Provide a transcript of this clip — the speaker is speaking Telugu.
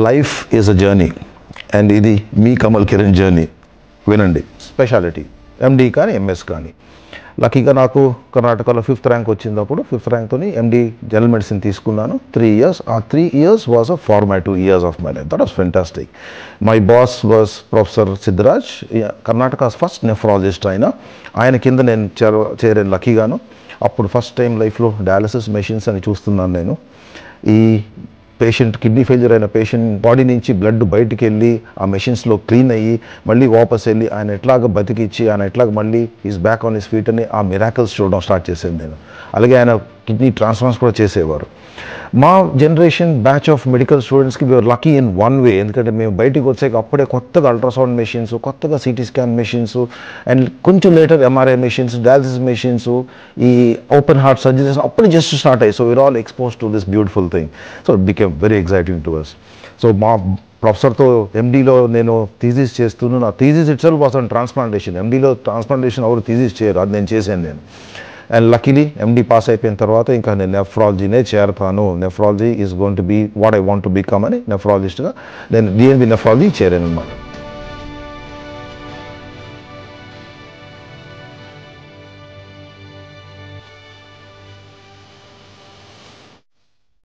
Life is a journey and ఇది మీ కమల్ కిరణ్ జర్నీ వినండి. స్పెషాలిటీ ఎండి కానీ ఎంఎస్ కానీ. లక్కీగా నాకు కర్ణాటకలో 5th ర్యాంక్ వచ్చినప్పుడు 5th ర్యాంక్తో ఎండి జనరల్ మెడిసిన్ తీసుకున్నాను. 3 years. ఆ 3 years was a formative years of my life. That was fantastic. My boss was professor Siddharaj, Karnataka first nephrologist. ఆయన కింద నేను చేరాను లక్కీగాను. అప్పుడు ఫస్ట్ టైం లైఫ్లో డయాలసిస్ మెషిన్స్ అని చూస్తున్నాను నేను. ఈ పేషెంట్ కిడ్నీ ఫెయిల్యూర్ అయిన పేషెంట్ బాడీ నుంచి బ్లడ్ బయటికి వెళ్ళి ఆ మెషిన్స్లో క్లీన్ అయ్యి మళ్ళీ వాపస్ వెళ్ళి ఆయన ఎట్లాగ బతికిచ్చి ఆయన ఎట్లాగ మళ్ళీ is back on his feet అని ఆ మిరాకిల్స్ చూడడం స్టార్ట్ చేశాను నేను. అలాగే ఆయన కిడ్నీ ట్రాన్స్ప్లాంట్స్ కూడా చేసేవారు. మా జనరేషన్ బ్యాచ్ ఆఫ్ మెడికల్ స్టూడెంట్స్కి we are lucky in one way. ఎందుకంటే మేము బయటికి వచ్చాక అప్పుడే కొత్తగా అల్ట్రాసౌండ్ మెషిన్స్, కొత్తగా సిటీ స్కాన్ మెషిన్స్ అండ్ కొంచెం later MRI machines, dialysis machines, ఈ ఓపెన్ హార్ట్ సర్జరీస్ అప్పుడు జస్ట్ స్టార్ట్ అయ్యి. So we are all expose to this beautiful thing. So it became very exciting to us. So మా ప్రొఫెసర్తో ఎండీలో నేను థీసిస్ చేస్తున్నాను. నా thesis itself was on transplantation. ఎండీలో transplantation ఎవరు థీసిస్ చేయరు, అది నేను చేశాను నేను. అండ్ లక్కీలీ ఎండి పాస్ అయిపోయిన తర్వాత ఇంకా నేను నెఫ్రాలజీనే చేరతాను. Nephrology is going to be what I want to become అని నెఫ్రాలజిస్ట్గా నేను డిఎన్బి నెఫ్రాలజీ చేరాను అనమాట.